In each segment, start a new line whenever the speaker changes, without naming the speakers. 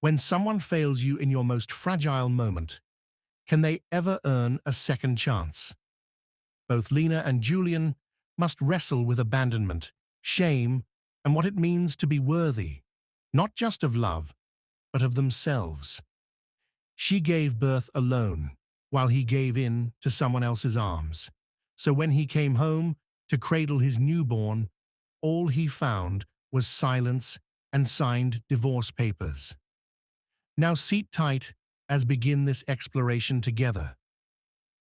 When someone fails you in your most fragile moment, can they ever earn a second chance? Both Lena and Julian must wrestle with abandonment, shame, and what it means to be worthy, not just of love, but of themselves. She gave birth alone, while he gave in to someone else's arms. So when he came home to cradle his newborn, all he found was silence and signed divorce papers. Now seat tight as begin this exploration together.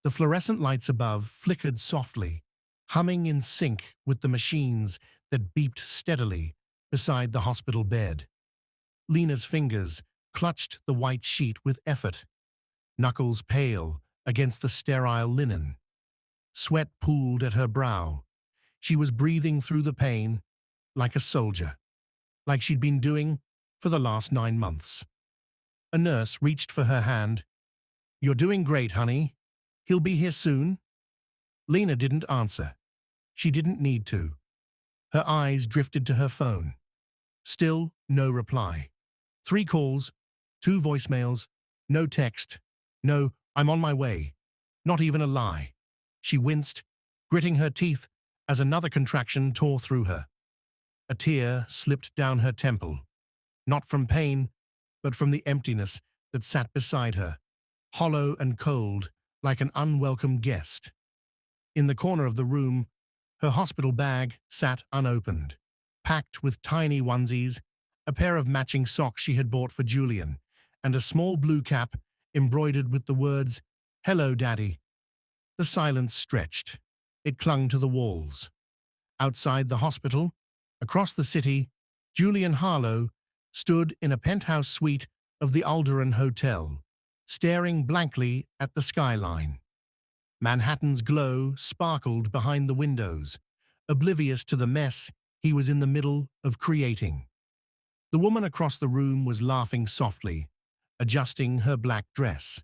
The fluorescent lights above flickered softly, humming in sync with the machines that beeped steadily beside the hospital bed. Lena's fingers clutched the white sheet with effort, knuckles pale against the sterile linen. Sweat pooled at her brow. She was breathing through the pain like a soldier, like she'd been doing for the last 9 months. A nurse reached for her hand. "You're doing great, honey. He'll be here soon." Lena didn't answer. She didn't need to. Her eyes drifted to her phone. Still no reply. 3 calls, 2 voicemails, no text, no "I'm on my way," not even a lie. She winced, gritting her teeth as another contraction tore through her. A tear slipped down her temple, not from pain, but from the emptiness that sat beside her, hollow and cold like an unwelcome guest. In the corner of the room, her hospital bag sat unopened, packed with tiny onesies, a pair of matching socks she had bought for Julian, and a small blue cap embroidered with the words, "Hello, Daddy." The silence stretched. It clung to the walls. Outside the hospital, across the city, Julian Harlow stood in a penthouse suite of the Alderan Hotel, staring blankly at the skyline. Manhattan's glow sparkled behind the windows, oblivious to the mess he was in the middle of creating. The woman across the room was laughing softly, adjusting her black dress.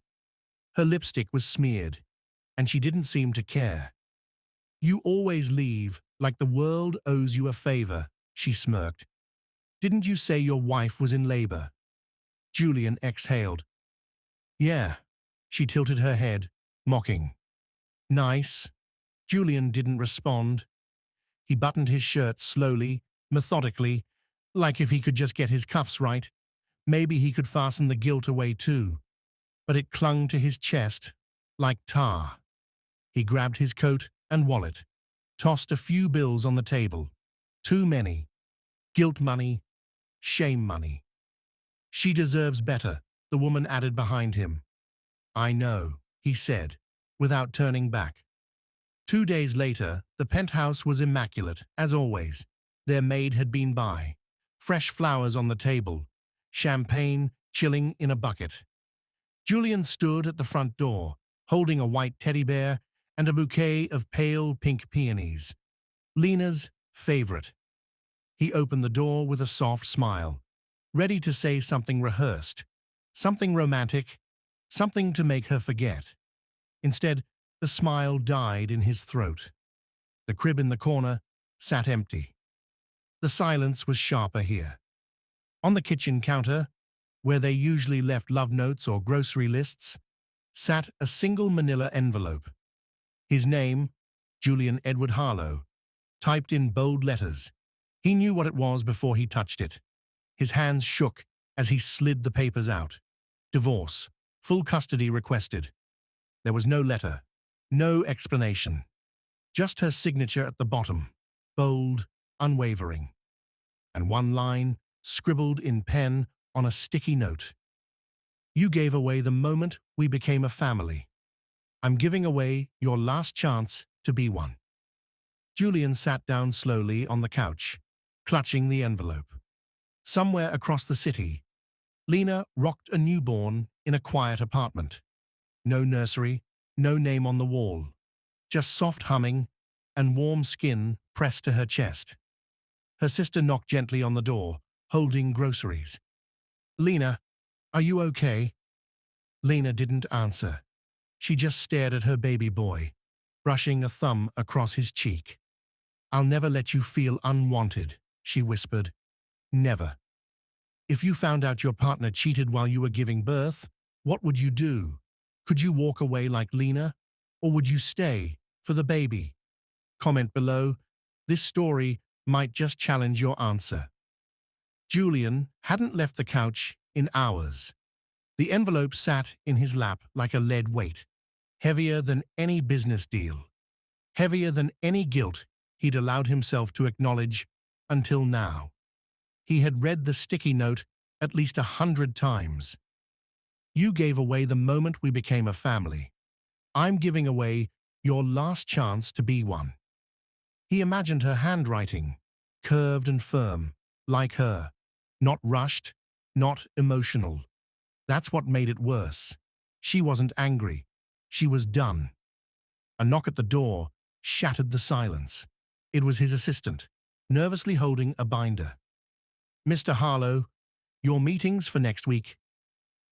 Her lipstick was smeared, and she didn't seem to care. "You always leave like the world owes you a favor," she smirked. "Didn't you say your wife was in labor?" Julian exhaled. "Yeah." She tilted her head, mocking. "Nice." Julian didn't respond. He buttoned his shirt slowly, methodically, like if he could just get his cuffs right, maybe he could fasten the guilt away too. But it clung to his chest like tar. He grabbed his coat and wallet, tossed a few bills on the table. Too many. Guilt money, shame money. "She deserves better," the woman added behind him. "I know," he said, without turning back. 2 days later, the penthouse was immaculate, as always. Their maid had been by. Fresh flowers on the table, champagne chilling in a bucket. Julian stood at the front door, holding a white teddy bear and a bouquet of pale pink peonies. Lena's favorite. He opened the door with a soft smile, ready to say something rehearsed, something romantic, something to make her forget. Instead, the smile died in his throat. The crib in the corner sat empty. The silence was sharper here. On the kitchen counter, where they usually left love notes or grocery lists, sat a single manila envelope. His name, Julian Edward Harlow, typed in bold letters. He knew what it was before he touched it. His hands shook as he slid the papers out. Divorce, full custody requested. There was no letter, no explanation. Just her signature at the bottom, bold, unwavering. And one line, scribbled in pen on a sticky note. "You gave away the moment we became a family. I'm giving away your last chance to be one." Julian sat down slowly on the couch, clutching the envelope. Somewhere across the city, Lena rocked a newborn in a quiet apartment. No nursery, no name on the wall, just soft humming and warm skin pressed to her chest. Her sister knocked gently on the door, holding groceries. "Lena, are you okay?" Lena didn't answer. She just stared at her baby boy, brushing a thumb across his cheek. "I'll never let you feel unwanted," she whispered. "Never." If you found out your partner cheated while you were giving birth, what would you do? Could you walk away like Lena? Or would you stay for the baby? Comment below. This story might just challenge your answer. Julian hadn't left the couch in hours. The envelope sat in his lap like a lead weight, heavier than any business deal, heavier than any guilt he'd allowed himself to acknowledge until now. He had read the sticky note at least 100 times. You gave away the moment we became a family. I'm giving away your last chance to be one. He imagined her handwriting, curved and firm, like her, not rushed, not emotional. That's what made it worse. She wasn't angry. She was done. A knock at the door shattered the silence. It was his assistant, nervously holding a binder. Mr. Harlow, your meetings for next week.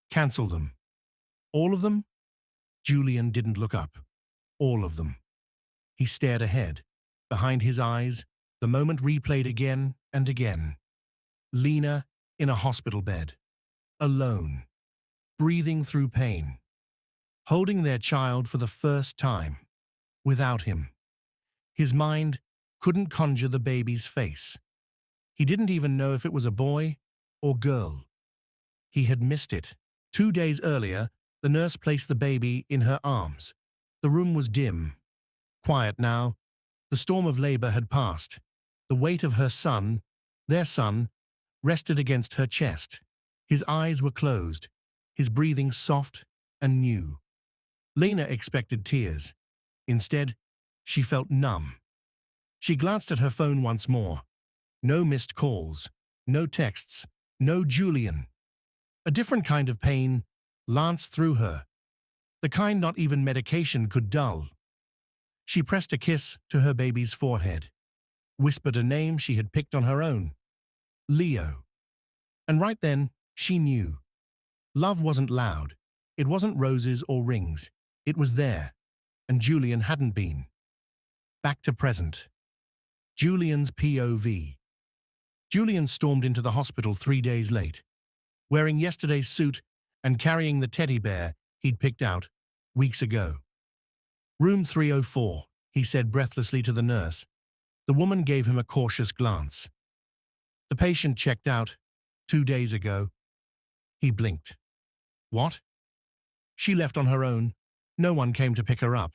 Cancel them. All of them? Julian didn't look up. All of them. He stared ahead. Behind his eyes, the moment replayed again and again. Lena in a hospital bed, alone, breathing through pain, holding their child for the first time, without him. His mind couldn't conjure the baby's face. He didn't even know if it was a boy or girl. He had missed it. 2 days earlier, the nurse placed the baby in her arms. The room was dim, quiet now. The storm of labor had passed. The weight of her son, their son, rested against her chest. His eyes were closed, his breathing soft and new. Lena expected tears. Instead, she felt numb. She glanced at her phone once more. No missed calls, no texts, no Julian. A different kind of pain lanced through her, the kind not even medication could dull. She pressed a kiss to her baby's forehead, whispered a name she had picked on her own, Leo. And right then, she knew. Love wasn't loud. It wasn't roses or rings. It was there, and Julian hadn't been. Back to present. Julian's POV. Julian stormed into the hospital 3 days late, wearing yesterday's suit and carrying the teddy bear he'd picked out weeks ago. Room 304, he said breathlessly to the nurse. The woman gave him a cautious glance. The patient checked out 2 days ago. He blinked. What? She left on her own. No one came to pick her up.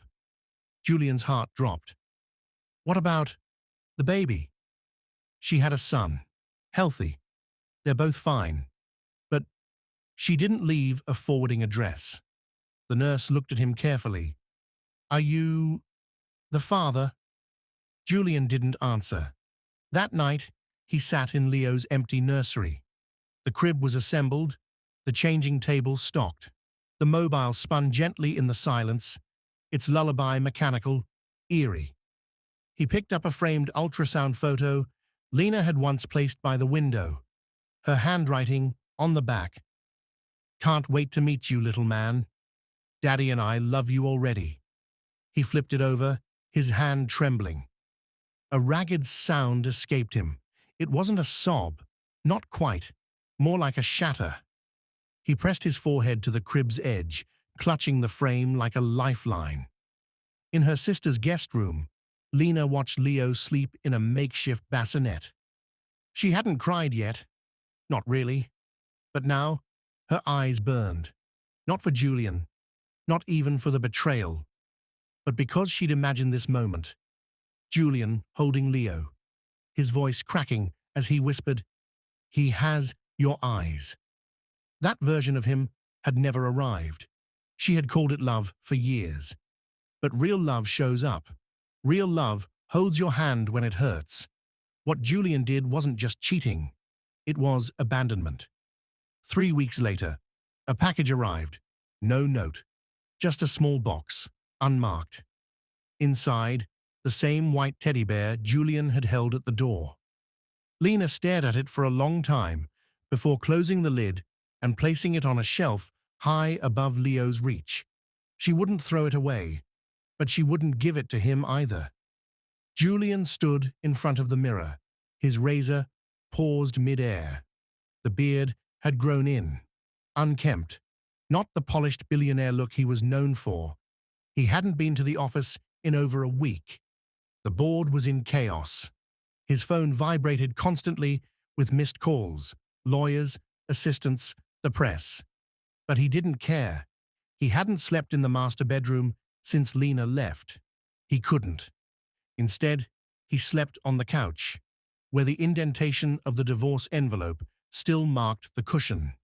Julian's heart dropped. What about the baby? She had a son, healthy. They're both fine. But she didn't leave a forwarding address. The nurse looked at him carefully. Are you the father? Julian didn't answer. That night, he sat in Leo's empty nursery. The crib was assembled, the changing table stocked. The mobile spun gently in the silence, its lullaby mechanical, eerie. He picked up a framed ultrasound photo Lena had once placed by the window, her handwriting on the back. Can't wait to meet you, little man. Daddy and I love you already. He flipped it over, his hand trembling. A ragged sound escaped him. It wasn't a sob, not quite, more like a shatter. He pressed his forehead to the crib's edge, clutching the frame like a lifeline. In her sister's guest room, Lena watched Leo sleep in a makeshift bassinet. She hadn't cried yet, not really, but now her eyes burned. Not for Julian, not even for the betrayal, but because she'd imagined this moment. Julian holding Leo, his voice cracking as he whispered, "He has your eyes." That version of him had never arrived. She had called it love for years. But real love shows up. Real love holds your hand when it hurts. What Julian did wasn't just cheating. It was abandonment. 3 weeks later, a package arrived. No note. Just a small box, unmarked. Inside, the same white teddy bear Julian had held at the door. Lena stared at it for a long time before closing the lid and placing it on a shelf high above Leo's reach. She wouldn't throw it away, but she wouldn't give it to him either. Julian stood in front of the mirror, his razor paused mid-air. The beard had grown in, unkempt, not the polished billionaire look he was known for. He hadn't been to the office in over a week. The board was in chaos. His phone vibrated constantly with missed calls, lawyers, assistants, the press. But he didn't care. He hadn't slept in the master bedroom since Lena left. He couldn't. Instead, he slept on the couch, where the indentation of the divorce envelope still marked the cushion.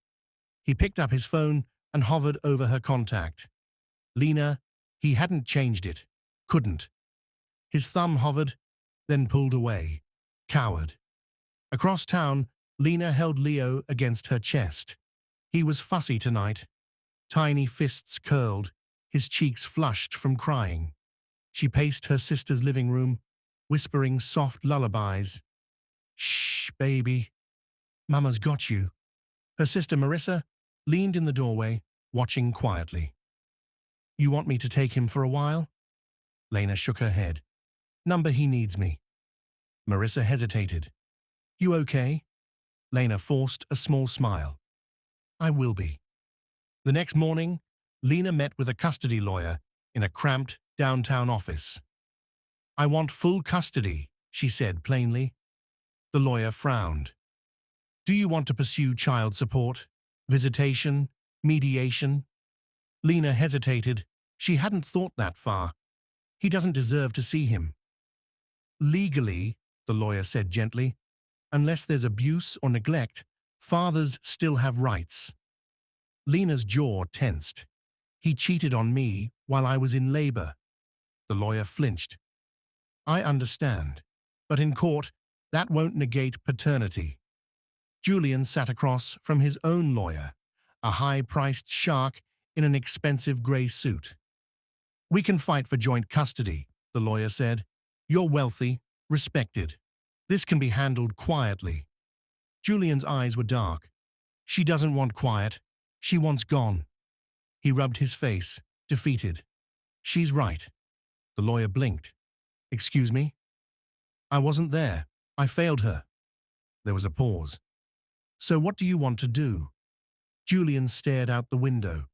He picked up his phone and hovered over her contact. Lena, he hadn't changed it. Couldn't. His thumb hovered, then pulled away. Coward. Across town, Lena held Leo against her chest. He was fussy tonight. Tiny fists curled, his cheeks flushed from crying. She paced her sister's living room, whispering soft lullabies. "Shh, baby. Mama's got you." Her sister Marissa leaned in the doorway, watching quietly. "You want me to take him for a while?" Lena shook her head. "Number he needs me." Marissa hesitated. "You okay?" Lena forced a small smile. "I will be." The next morning, Lena met with a custody lawyer in a cramped downtown office. "I want full custody," she said plainly. The lawyer frowned. "Do you want to pursue child support, visitation, mediation?" Lena hesitated. She hadn't thought that far. "He doesn't deserve to see him." "Legally," the lawyer said gently, "unless there's abuse or neglect, fathers still have rights." Lena's jaw tensed. "He cheated on me while I was in labor." The lawyer flinched. "I understand, but in court, that won't negate paternity." Julian sat across from his own lawyer, a high-priced shark in an expensive gray suit. "We can fight for joint custody," the lawyer said. "You're wealthy, respected. This can be handled quietly." Julian's eyes were dark. "She doesn't want quiet. She wants gone." He rubbed his face, defeated. "She's right." The lawyer blinked. "Excuse me?" "I wasn't there. I failed her." There was a pause. "So what do you want to do?" Julian stared out the window.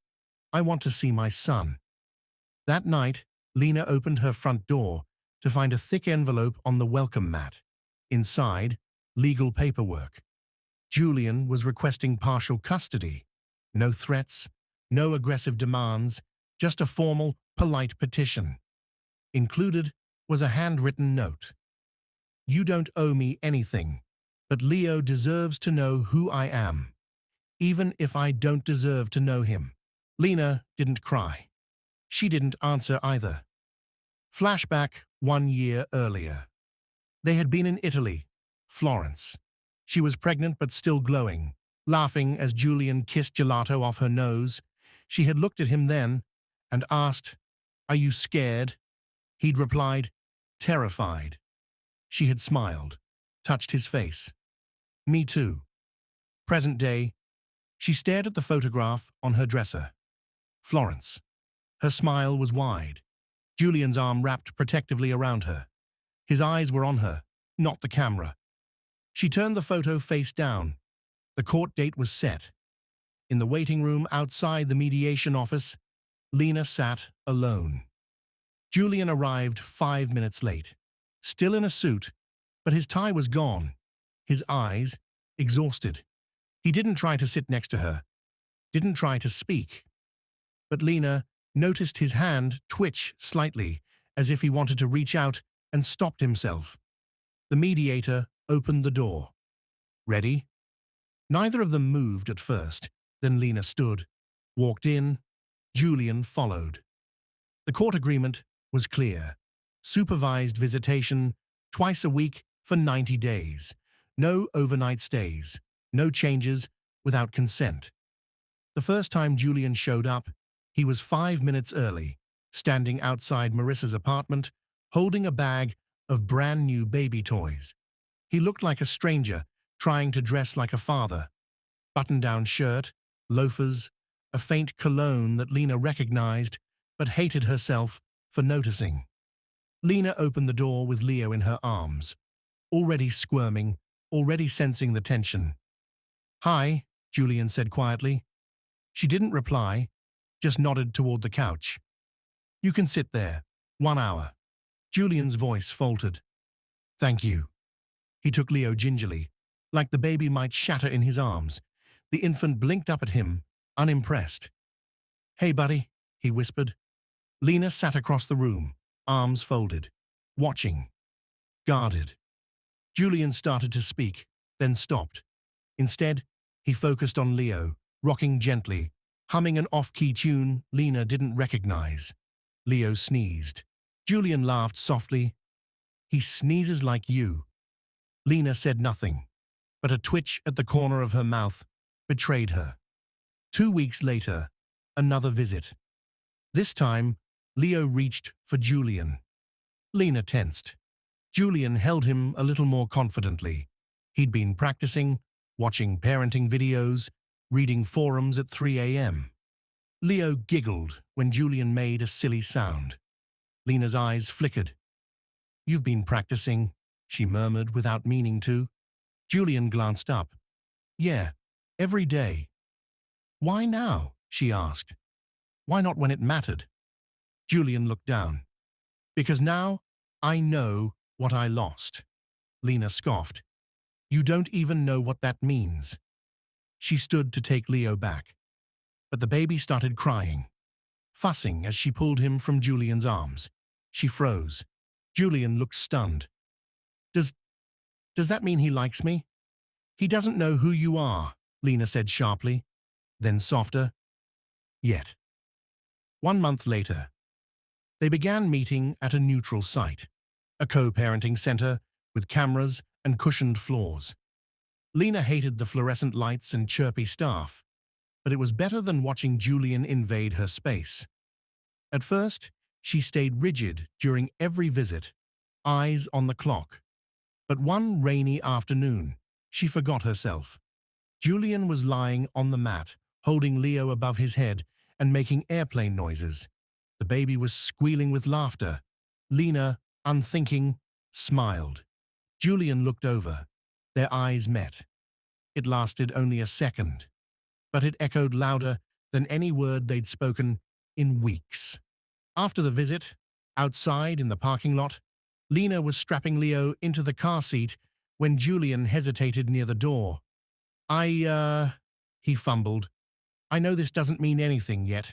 "I want to see my son." That night, Lena opened her front door to find a thick envelope on the welcome mat. Inside, legal paperwork. Julian was requesting partial custody. No threats, no aggressive demands, just a formal, polite petition. Included was a handwritten note. "You don't owe me anything, but Leo deserves to know who I am, even if I don't deserve to know him." Lena didn't cry. She didn't answer either. Flashback 1 year earlier. They had been in Italy, Florence. She was pregnant but still glowing, laughing as Julian kissed gelato off her nose. She had looked at him then and asked, "Are you scared?" He'd replied, "Terrified." She had smiled, touched his face. "Me too." Present day, she stared at the photograph on her dresser. Florence. Her smile was wide. Julian's arm wrapped protectively around her. His eyes were on her, not the camera. She turned the photo face down. The court date was set. In the waiting room outside the mediation office, Lena sat alone. Julian arrived 5 minutes late, still in a suit, but his tie was gone. His eyes, exhausted. He didn't try to sit next to her, didn't try to speak. But Lena noticed his hand twitch slightly, as if he wanted to reach out, and stopped himself. The mediator opened the door. "Ready?" Neither of them moved at first. Then Lena stood, walked in. Julian followed. The court agreement was clear. Supervised visitation, twice a week for 90 days. No overnight stays. No changes without consent. The first time Julian showed up, he was 5 minutes early, standing outside Marissa's apartment, holding a bag of brand-new baby toys. He looked like a stranger, trying to dress like a father. Button-down shirt, loafers, a faint cologne that Lena recognized but hated herself for noticing. Lena opened the door with Leo in her arms, already squirming, already sensing the tension. Hi, Julian said quietly. She didn't reply, just nodded toward the couch. You can sit there. 1 hour. Julian's voice faltered. Thank you. He took Leo gingerly, like the baby might shatter in his arms. The infant blinked up at him, unimpressed. Hey, buddy, he whispered. Lena sat across the room, arms folded, watching, guarded. Julian started to speak, then stopped. Instead, he focused on Leo, rocking gently, humming an off-key tune Lena didn't recognize. Leo sneezed. Julian laughed softly. He sneezes like you. Lena said nothing, but a twitch at the corner of her mouth betrayed her. 2 weeks later, another visit. This time, Leo reached for Julian. Lena tensed. Julian held him a little more confidently. He'd been practicing, watching parenting videos, reading forums at 3 a.m. Leo giggled when Julian made a silly sound. Lena's eyes flickered. You've been practicing, she murmured without meaning to. Julian glanced up. Yeah, every day. Why now? She asked. Why not when it mattered? Julian looked down. Because now I know what I lost. Lena scoffed. You don't even know what that means. She stood to take Leo back. But the baby started crying, fussing as she pulled him from Julian's arms. She froze. Julian looked stunned. Does that mean he likes me? He doesn't know who you are, Lena said sharply, then softer. Yet. 1 month later, they began meeting at a neutral site, a co-parenting center with cameras and cushioned floors. Lena hated the fluorescent lights and chirpy staff, but it was better than watching Julian invade her space. At first, she stayed rigid during every visit, eyes on the clock. But one rainy afternoon, she forgot herself. Julian was lying on the mat, holding Leo above his head and making airplane noises. The baby was squealing with laughter. Lena, unthinking, smiled. Julian looked over. Their eyes met. It lasted only a second, but it echoed louder than any word they'd spoken in weeks. After the visit, outside in the parking lot, Lena was strapping Leo into the car seat when Julian hesitated near the door. He fumbled. I know this doesn't mean anything yet,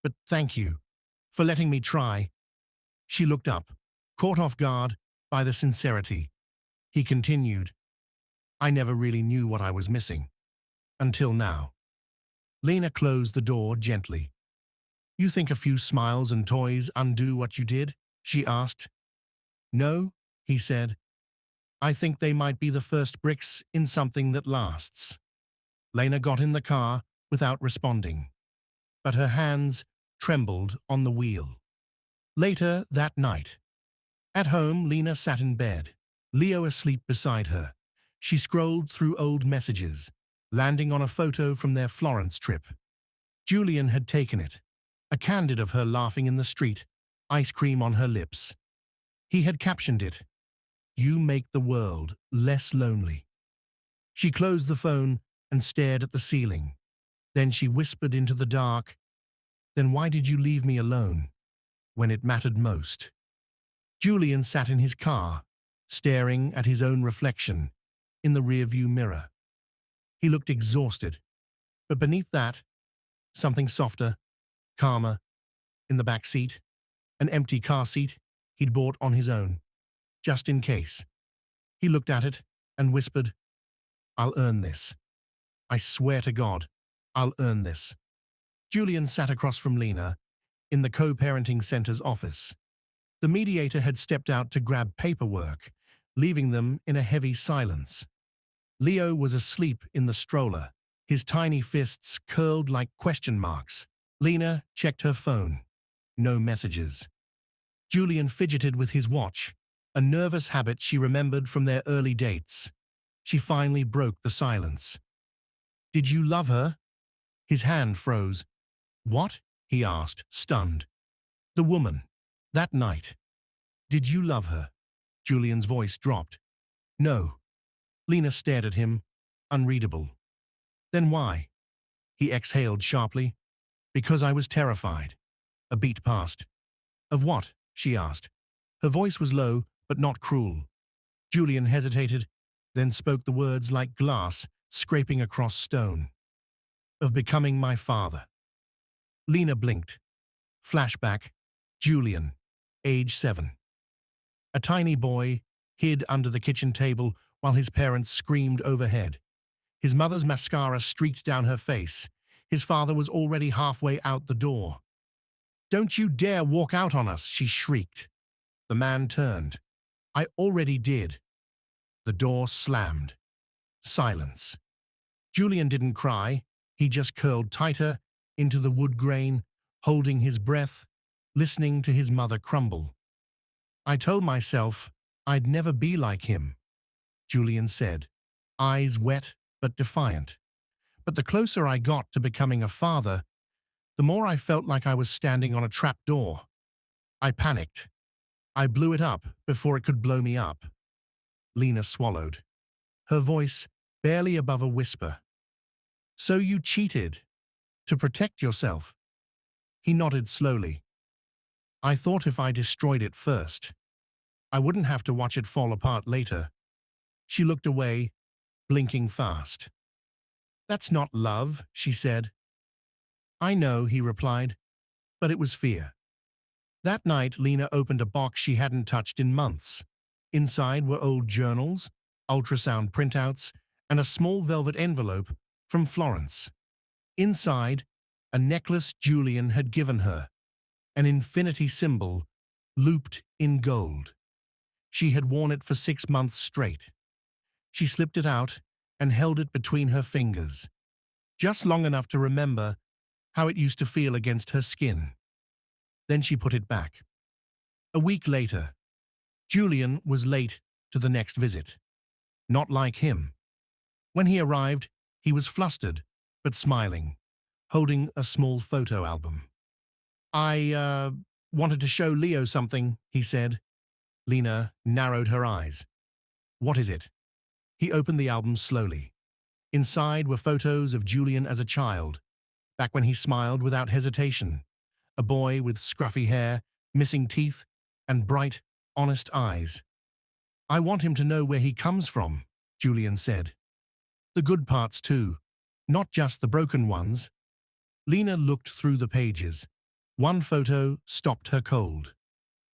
but thank you for letting me try. She looked up, caught off guard by the sincerity. He continued. I never really knew what I was missing. Until now. Lena closed the door gently. You think a few smiles and toys undo what you did? She asked. No, he said. I think they might be the first bricks in something that lasts. Lena got in the car without responding, but her hands trembled on the wheel. Later that night, at home, Lena sat in bed, Leo asleep beside her. She scrolled through old messages, landing on a photo from their Florence trip. Julian had taken it, a candid of her laughing in the street, ice cream on her lips. He had captioned it, You make the world less lonely. She closed the phone and stared at the ceiling. Then she whispered into the dark, Then why did you leave me alone when it mattered most? Julian sat in his car, staring at his own reflection in the rearview mirror. He looked exhausted, but beneath that, something softer, calmer, in the back seat, an empty car seat he'd bought on his own, just in case. He looked at it and whispered, I'll earn this. I swear to God, I'll earn this. Julian sat across from Lena in the co-parenting center's office. The mediator had stepped out to grab paperwork, leaving them in a heavy silence. Leo was asleep in the stroller, his tiny fists curled like question marks. Lena checked her phone. No messages. Julian fidgeted with his watch, a nervous habit she remembered from their early dates. She finally broke the silence. Did you love her? His hand froze. What? He asked, stunned. The woman. That night. Did you love her? Julian's voice dropped. No. Lena stared at him, unreadable. Then why? He exhaled sharply. Because I was terrified. A beat passed. Of what? She asked. Her voice was low, but not cruel. Julian hesitated, then spoke the words like glass scraping across stone. Of becoming my father. Lena blinked. Flashback. Julian, age 7. A tiny boy hid under the kitchen table while his parents screamed overhead. His mother's mascara streaked down her face. His father was already halfway out the door. Don't you dare walk out on us, she shrieked. The man turned. I already did. The door slammed. Silence. Julian didn't cry. He just curled tighter into the wood grain, holding his breath, listening to his mother crumble. I told myself I'd never be like him, Julian said, eyes wet but defiant. But the closer I got to becoming a father, the more I felt like I was standing on a trap door. I panicked. I blew it up before it could blow me up. Lena swallowed, her voice barely above a whisper. So you cheated to protect yourself? He nodded slowly. I thought if I destroyed it first, I wouldn't have to watch it fall apart later. She looked away, blinking fast. That's not love, she said. I know, he replied, but it was fear. That night, Lena opened a box she hadn't touched in months. Inside were old journals, ultrasound printouts, and a small velvet envelope from Florence. Inside, a necklace Julian had given her, an infinity symbol looped in gold. She had worn it for 6 months straight. She slipped it out and held it between her fingers, just long enough to remember how it used to feel against her skin. Then she put it back. A week later, Julian was late to the next visit. Not like him. When he arrived, he was flustered, but smiling, holding a small photo album. I wanted to show Leo something, he said. Lena narrowed her eyes. What is it? He opened the album slowly. Inside were photos of Julian as a child, back when he smiled without hesitation. A boy with scruffy hair, missing teeth, and bright, honest eyes. I want him to know where he comes from, Julian said. The good parts too, not just the broken ones. Lena looked through the pages. One photo stopped her cold.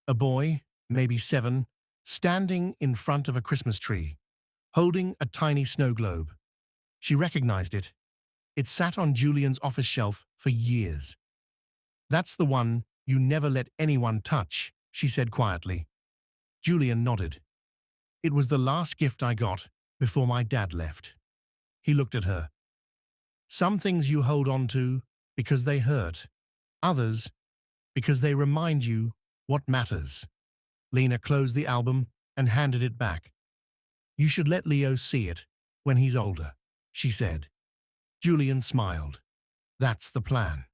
A boy, maybe 7, standing in front of a Christmas tree, holding a tiny snow globe. She recognized it. It sat on Julian's office shelf for years. That's the one you never let anyone touch, she said quietly. Julian nodded. It was the last gift I got before my dad left. He looked at her. Some things you hold on to because they hurt. Others because they remind you what matters. Lena closed the album and handed it back. You should let Leo see it when he's older, she said. Julian smiled. That's the plan.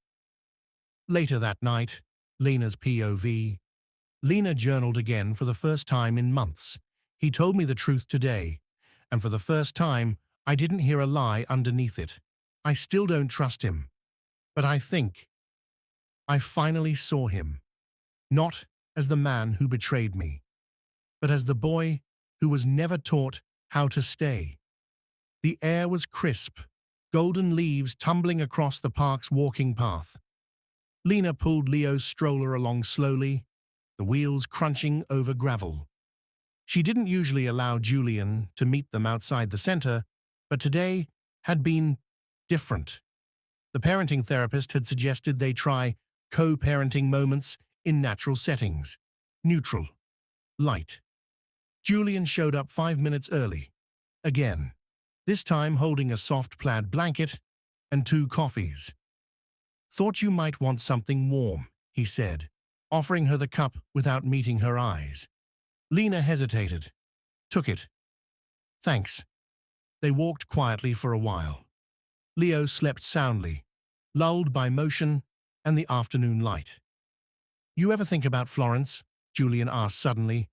Later that night, Lena's POV. Lena journaled again for the first time in months. He told me the truth today, and for the first time, I didn't hear a lie underneath it. I still don't trust him, but I think I finally saw him, not as the man who betrayed me, but as the boy who was never taught how to stay. The air was crisp, golden leaves tumbling across the park's walking path. Lena pulled Leo's stroller along slowly, the wheels crunching over gravel. She didn't usually allow Julian to meet them outside the center, but today had been different. The parenting therapist had suggested they try co-parenting moments in natural settings. Neutral. Light. Julian showed up 5 minutes early. Again. This time holding a soft plaid blanket and 2 coffees. Thought you might want something warm, he said, offering her the cup without meeting her eyes. Lena hesitated. Took it. Thanks. They walked quietly for a while. Leo slept soundly, lulled by motion and the afternoon light. You ever think about Florence? Julian asked suddenly.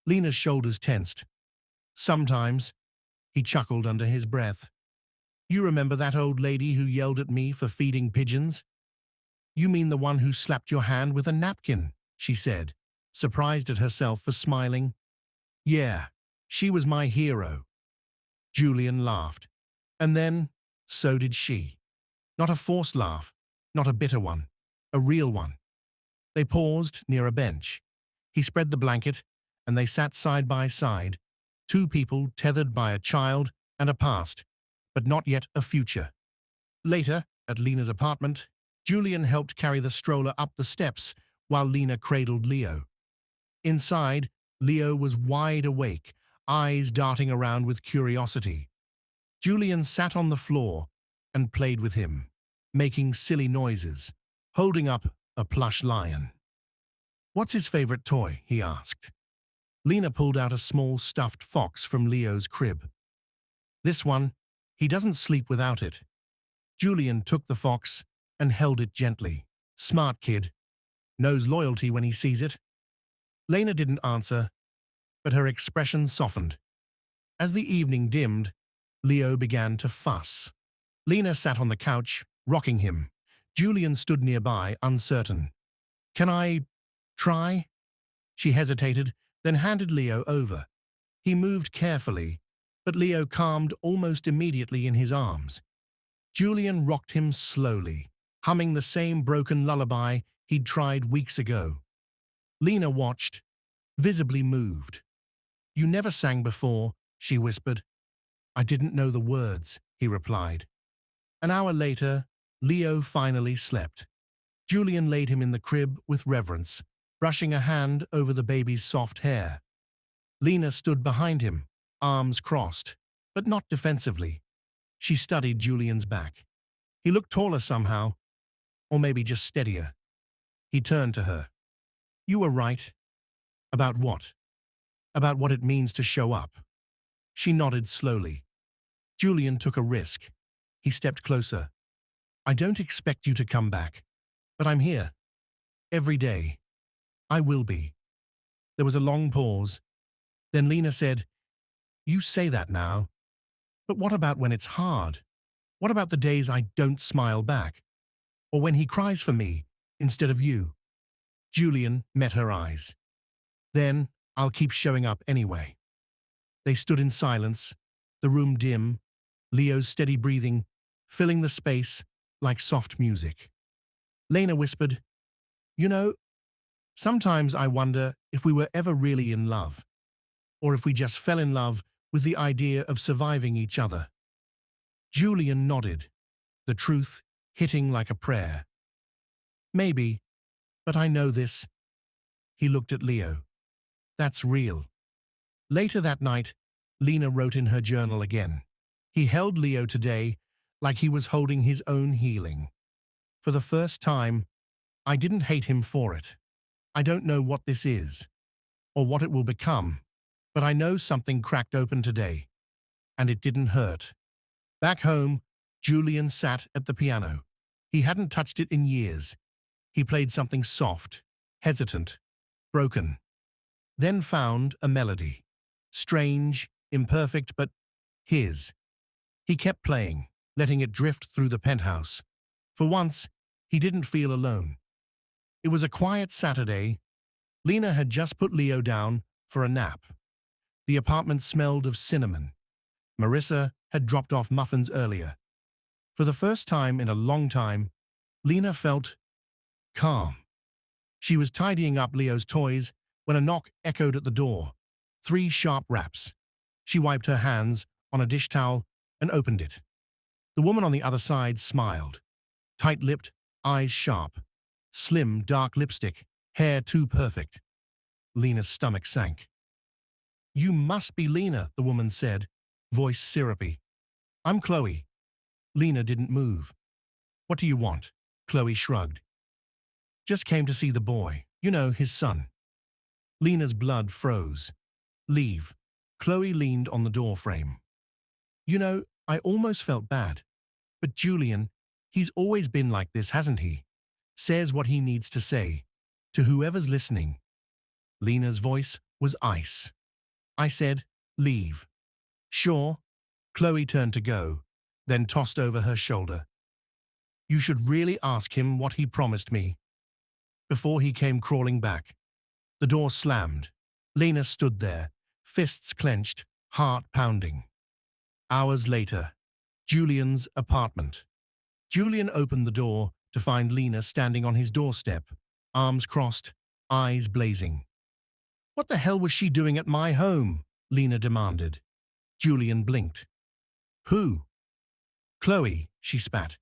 Lena's shoulders tensed. Sometimes, he chuckled under his breath. You remember that old lady who yelled at me for feeding pigeons? You mean the one who slapped your hand with a napkin, she said, surprised at herself for smiling. Yeah, she was my hero. Julian laughed. And then, so did she. Not a forced laugh, not a bitter one, a real one. They paused near a bench. He spread the blanket, and they sat side by side, two people tethered by a child and a past, but not yet a future. Later, at Lena's apartment, Julian helped carry the stroller up the steps while Lena cradled Leo. Inside, Leo was wide awake, eyes darting around with curiosity. Julian sat on the floor and played with him, making silly noises, holding up a plush lion. "What's his favorite toy?" he asked. Lena pulled out a small stuffed fox from Leo's crib. "This one, he doesn't sleep without it." Julian took the fox and held it gently. "Smart kid. Knows loyalty when he sees it." Lena didn't answer, but her expression softened. As the evening dimmed, Leo began to fuss. Lena sat on the couch, rocking him. Julian stood nearby, uncertain. "Can I try?" She hesitated, then handed Leo over. He moved carefully, but Leo calmed almost immediately in his arms. Julian rocked him slowly, humming the same broken lullaby he'd tried weeks ago. Lena watched, visibly moved. "You never sang before," she whispered. "I didn't know the words," he replied. An hour later, Leo finally slept. Julian laid him in the crib with reverence, brushing a hand over the baby's soft hair. Lena stood behind him, arms crossed, but not defensively. She studied Julian's back. He looked taller somehow, or maybe just steadier. He turned to her. "You were right." "About what?" "About what it means to show up." She nodded slowly. Julian took a risk. He stepped closer. "I don't expect you to come back, but I'm here. Every day. I will be." There was a long pause. Then Lena said, "You say that now. But what about when it's hard? What about the days I don't smile back? Or when he cries for me instead of you?" Julian met her eyes. "Then I'll keep showing up anyway." They stood in silence, the room dim, Leo's steady breathing filling the space like soft music. Lena whispered, "You know, sometimes I wonder if we were ever really in love, or if we just fell in love with the idea of surviving each other." Julian nodded, the truth hitting like a prayer. "Maybe, but I know this." He looked at Leo. "That's real." Later that night, Lena wrote in her journal again. He held Leo today like he was holding his own healing. "For the first time, I didn't hate him for it. I don't know what this is, or what it will become, but I know something cracked open today, and it didn't hurt." Back home, Julian sat at the piano. He hadn't touched it in years. He played something soft, hesitant, broken, then found a melody. Strange, imperfect, but his. He kept playing, letting it drift through the penthouse. For once, he didn't feel alone. It was a quiet Saturday. Lena had just put Leo down for a nap. The apartment smelled of cinnamon. Marissa had dropped off muffins earlier. For the first time in a long time, Lena felt calm. She was tidying up Leo's toys when a knock echoed at the door. 3 sharp raps. She wiped her hands on a dish towel and opened it. The woman on the other side smiled. Tight-lipped, eyes sharp. Slim, dark lipstick, hair too perfect. Lena's stomach sank. "You must be Lena," the woman said, voice syrupy. "I'm Chloe." Lena didn't move. "What do you want?" Chloe shrugged. "Just came to see the boy. You know, his son." Lena's blood froze. "Leave." Chloe leaned on the doorframe. "You know, I almost felt bad. But Julian, he's always been like this, hasn't he? Says what he needs to say, to whoever's listening." Lena's voice was ice. "I said, leave." "Sure." Chloe turned to go. then tossed over her shoulder. You should really ask him what he promised me. Before he came crawling back. The door slammed. Lena stood there, fists clenched, heart pounding. Hours later, Julian's apartment. Julian opened the door to find Lena standing on his doorstep, arms crossed, eyes blazing. What the hell was she doing at my home? Lena demanded. Julian blinked. Who? Chloe, she spat.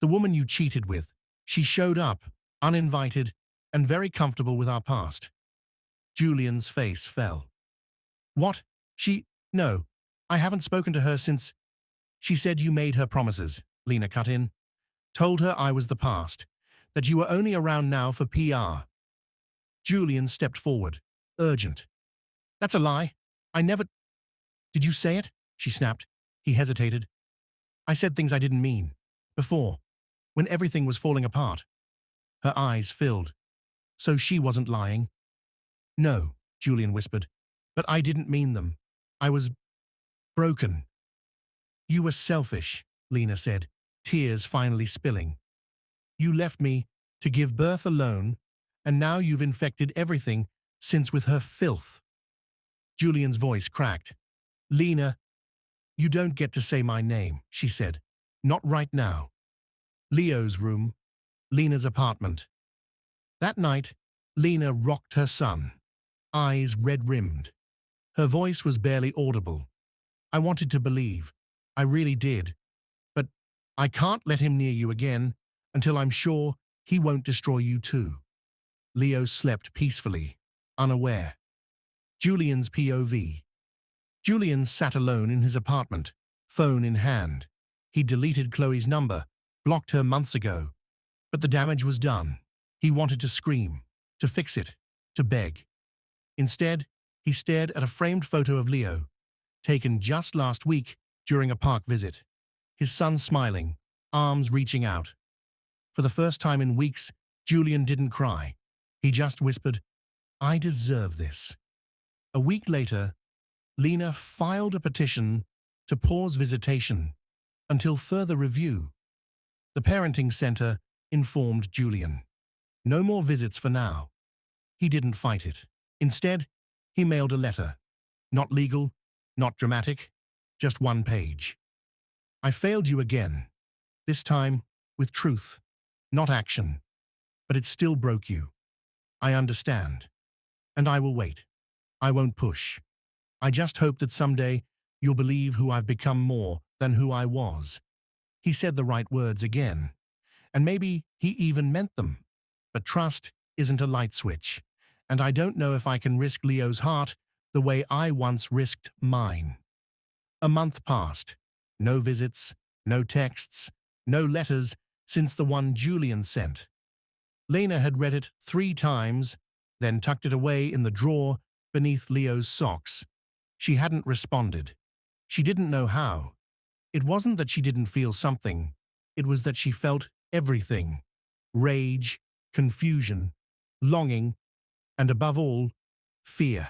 The woman you cheated with. She showed up, uninvited, and very comfortable with our past. Julian's face fell. What? No, I haven't spoken to her since. She said you made her promises, Lena cut in. Told her I was the past, that you were only around now for PR. Julian stepped forward, urgent. That's a lie. I never… Did you say it? She snapped. He hesitated. I said things I didn't mean. Before, when everything was falling apart. Her eyes filled. So she wasn't lying? No, Julian whispered, but I didn't mean them. I was broken. You were selfish, Lena said, tears finally spilling. You left me to give birth alone, and now you've infected everything since with her filth. Julian's voice cracked. Lena, you don't get to say my name, she said. Not right now. Leo's room, Lena's apartment. That night, Lena rocked her son, eyes red-rimmed. Her voice was barely audible. I wanted to believe. I really did. But I can't let him near you again until I'm sure he won't destroy you too. Leo slept peacefully, unaware. Julian's POV. Julian sat alone in his apartment, phone in hand. He deleted Chloe's number, blocked her months ago. But the damage was done. He wanted to scream, to fix it, to beg. Instead, he stared at a framed photo of Leo, taken just last week during a park visit. His son smiling, arms reaching out. For the first time in weeks, Julian didn't cry. He just whispered, I deserve this. A week later, Lena filed a petition to pause visitation until further review. The parenting center informed Julian. No more visits for now. He didn't fight it. Instead, he mailed a letter. Not legal, not dramatic, just one page. I failed you again. This time with truth, not action. But it still broke you. I understand. And I will wait. I won't push. I just hope that someday you'll believe who I've become more than who I was. He said the right words again. And maybe he even meant them. But trust isn't a light switch. And I don't know if I can risk Leo's heart the way I once risked mine. A month passed. No visits, no texts, no letters since the one Julian sent. Lena had read it 3 times, then tucked it away in the drawer beneath Leo's socks. She hadn't responded. She didn't know how. It wasn't that she didn't feel something. It was that she felt everything. Rage, confusion, longing, and above all, fear.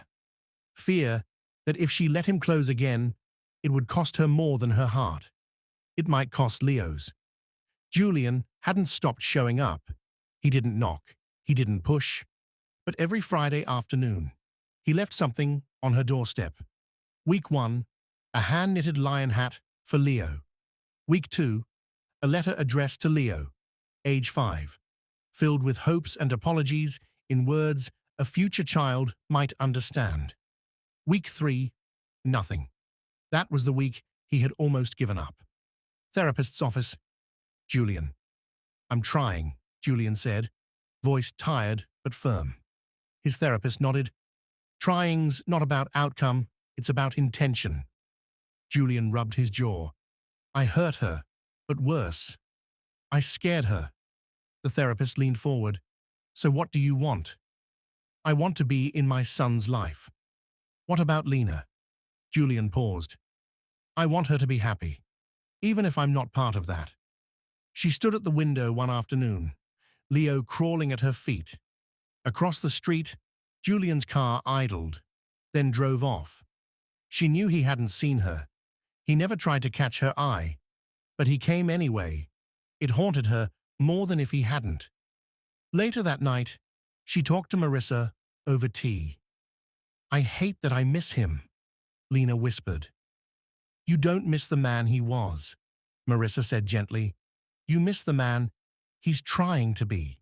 Fear that if she let him close again, it would cost her more than her heart. It might cost Leo's. Julian hadn't stopped showing up. He didn't knock. He didn't push. But every Friday afternoon, he left something on her doorstep. Week 1, a hand-knitted lion hat for Leo. Week 2, a letter addressed to Leo, age 5, filled with hopes and apologies in words a future child might understand. Week 3, nothing. That was the week he had almost given up. Therapist's office. Julian. I'm trying, Julian said, voice tired but firm. His therapist nodded. Trying's not about outcome, it's about intention. Julian rubbed his jaw. I hurt her, but worse. I scared her. The therapist leaned forward. So what do you want? I want to be in my son's life. What about Lena? Julian paused. I want her to be happy, even if I'm not part of that. She stood at the window one afternoon, Leo crawling at her feet. Across the street, Julian's car idled, then drove off. She knew he hadn't seen her. He never tried to catch her eye. But he came anyway. It haunted her more than if he hadn't. Later that night, she talked to Marissa over tea. "I hate that I miss him," Lena whispered. "You don't miss the man he was," Marissa said gently. "You miss the man he's trying to be."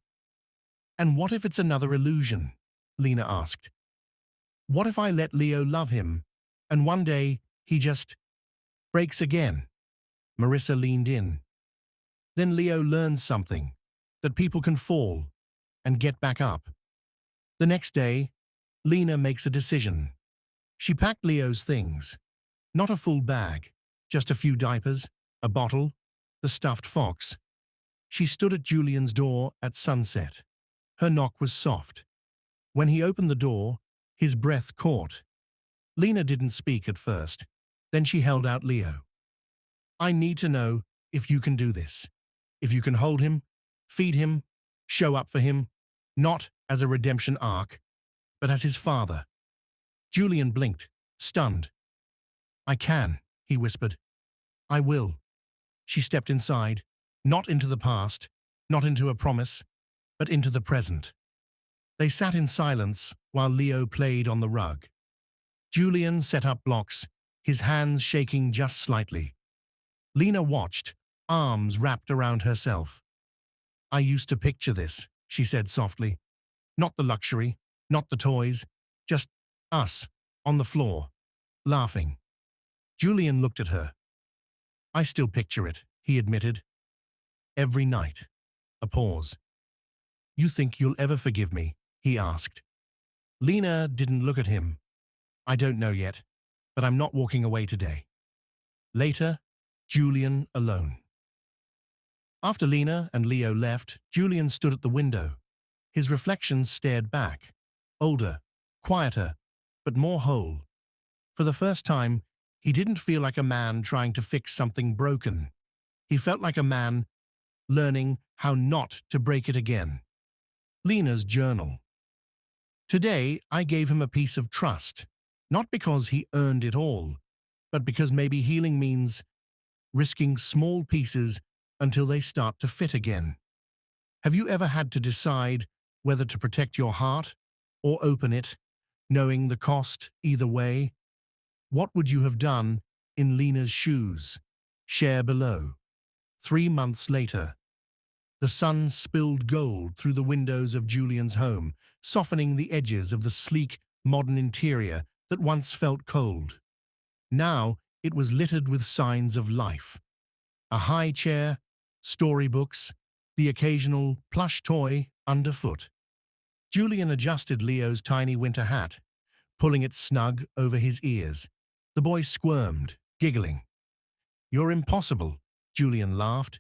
"And what if it's another illusion?" Lena asked. "What if I let Leo love him, and one day he just breaks again?" Marissa leaned in. "Then Leo learns something, that people can fall and get back up." The next day, Lena makes a decision. She packed Leo's things. Not a full bag, just a few diapers, a bottle, the stuffed fox. She stood at Julian's door at sunset. Her knock was soft. When he opened the door, his breath caught. Lena didn't speak at first. Then she held out Leo. "I need to know if you can do this. If you can hold him, feed him, show up for him, not as a redemption arc, but as his father." Julian blinked, stunned. "I can," he whispered. "I will." She stepped inside, not into the past, not into a promise, but into the present. They sat in silence while Leo played on the rug. Julian set up blocks, his hands shaking just slightly. Lena watched, arms wrapped around herself. "I used to picture this," she said softly. "Not the luxury, not the toys, just us, on the floor, laughing." Julian looked at her. "I still picture it," he admitted. "Every night." A pause. "You think you'll ever forgive me?" he asked. Lena didn't look at him. "I don't know yet, but I'm not walking away today." Later, Julian alone. After Lena and Leo left, Julian stood at the window. His reflection stared back. Older, quieter, but more whole. For the first time, he didn't feel like a man trying to fix something broken. He felt like a man learning how not to break it again. Lena's journal. "Today, I gave him a piece of trust, not because he earned it all, but because maybe healing means risking small pieces until they start to fit again." Have you ever had to decide whether to protect your heart or open it, knowing the cost either way? What would you have done in Lena's shoes? Share below. 3 months later. The sun spilled gold through the windows of Julian's home, softening the edges of the sleek, modern interior that once felt cold. Now it was littered with signs of life. A high chair, storybooks, the occasional plush toy underfoot. Julian adjusted Leo's tiny winter hat, pulling it snug over his ears. The boy squirmed, giggling. "You're impossible," Julian laughed.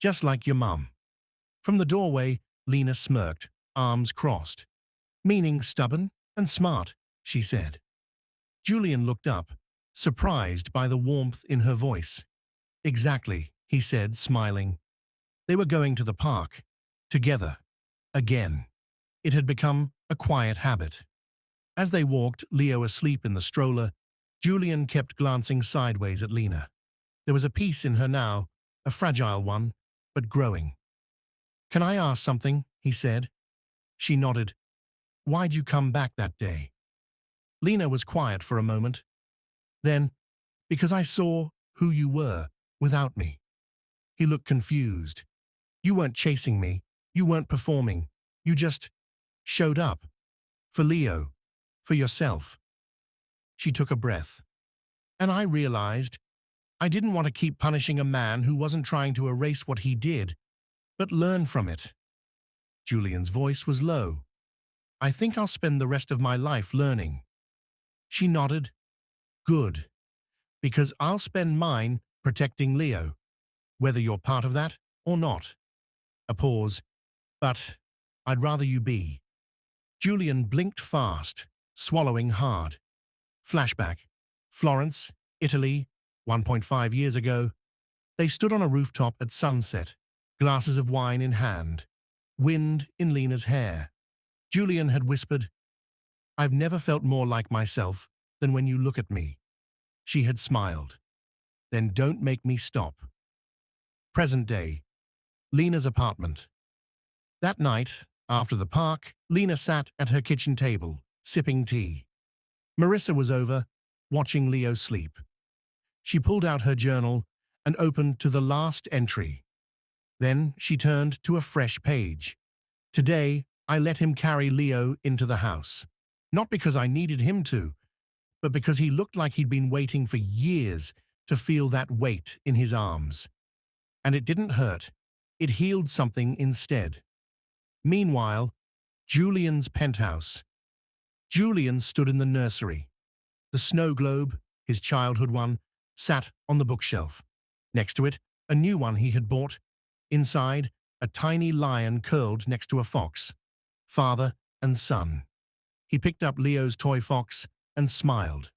"Just like your mum." From the doorway, Lena smirked, arms crossed. "Meaning stubborn and smart," she said. Julian looked up, surprised by the warmth in her voice. "Exactly," he said, smiling. They were going to the park, together, again. It had become a quiet habit. As they walked, Leo asleep in the stroller, Julian kept glancing sideways at Lena. There was a peace in her now, a fragile one, but growing. "Can I ask something?" he said. She nodded. "Why'd you come back that day?" Lena was quiet for a moment. Then, "Because I saw who you were without me." He looked confused. "You weren't chasing me. You weren't performing. You just showed up. For Leo. For yourself." She took a breath. "And I realized I didn't want to keep punishing a man who wasn't trying to erase what he did, but learn from it." Julian's voice was low. "I think I'll spend the rest of my life learning." She nodded. "Good. Because I'll spend mine protecting Leo, whether you're part of that or not." A pause. "But I'd rather you be." Julian blinked fast, swallowing hard. Flashback. Florence, Italy, 1.5 years ago. They stood on a rooftop at sunset, glasses of wine in hand, wind in Lena's hair. Julian had whispered, "I've never felt more like myself than when you look at me." She had smiled. "Then don't make me stop." Present day. Lena's apartment. That night, after the park, Lena sat at her kitchen table, sipping tea. Marissa was over, watching Leo sleep. She pulled out her journal and opened to the last entry. Then she turned to a fresh page. Today, I let him carry Leo into the house. Not because I needed him to, but because he looked like he'd been waiting for years to feel that weight in his arms. And it didn't hurt. It healed something instead. Meanwhile, Julian's penthouse. Julian stood in the nursery. The snow globe, his childhood one, sat on the bookshelf. Next to it, a new one he had bought. Inside, a tiny lion curled next to a fox. Father and son. He picked up Leo's toy fox and smiled.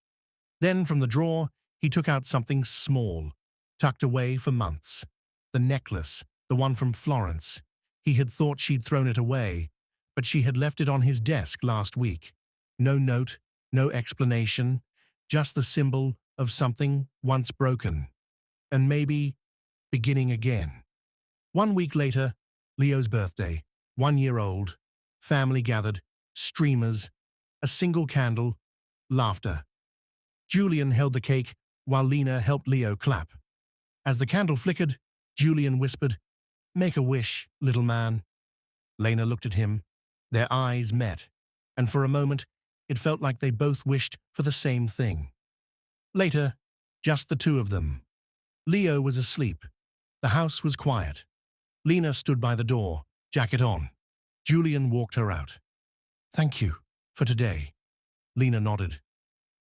Then from the drawer, he took out something small, tucked away for months. The necklace, the one from Florence. He had thought she'd thrown it away, but she had left it on his desk last week. No note, no explanation, just the symbol of something once broken. And maybe beginning again. 1 week later, Leo's birthday, 1 year old, family gathered, streamers, a single candle, laughter. Julian held the cake while Lena helped Leo clap. As the candle flickered, Julian whispered, "Make a wish, little man." Lena looked at him. Their eyes met, and for a moment, it felt like they both wished for the same thing. Later, just the two of them. Leo was asleep. The house was quiet. Lena stood by the door, jacket on. Julian walked her out. "Thank you for today." Lena nodded.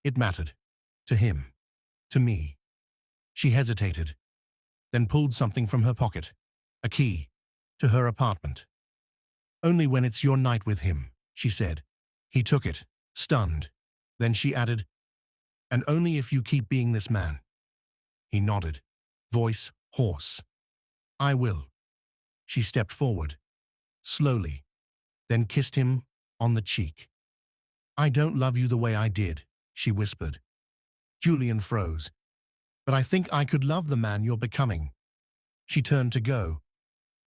It mattered. To him. To me. She hesitated, then pulled something from her pocket. A key to her apartment. "Only when it's your night with him," she said. He took it, stunned. Then she added, "And only if you keep being this man." He nodded, voice hoarse. "I will." She stepped forward, slowly, then kissed him on the cheek. "I don't love you the way I did," she whispered. Julian froze. "But I think I could love the man you're becoming." She turned to go.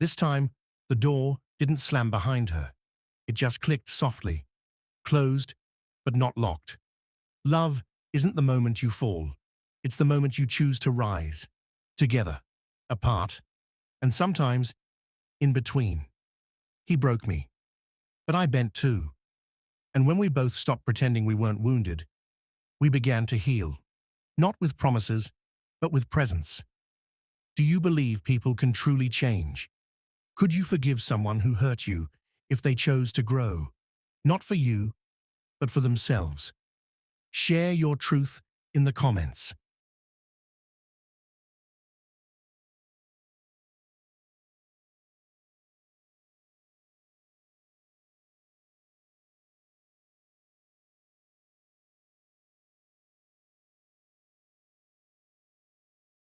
This time, the door didn't slam behind her. It just clicked softly, closed, but not locked. Love isn't the moment you fall. It's the moment you choose to rise. Together, apart, and sometimes in between. He broke me, but I bent too. And when we both stopped pretending we weren't wounded, we began to heal. Not with promises, but with presence. Do you believe people can truly change? Could you forgive someone who hurt you if they chose to grow? Not for you, but for themselves. Share your truth in the comments.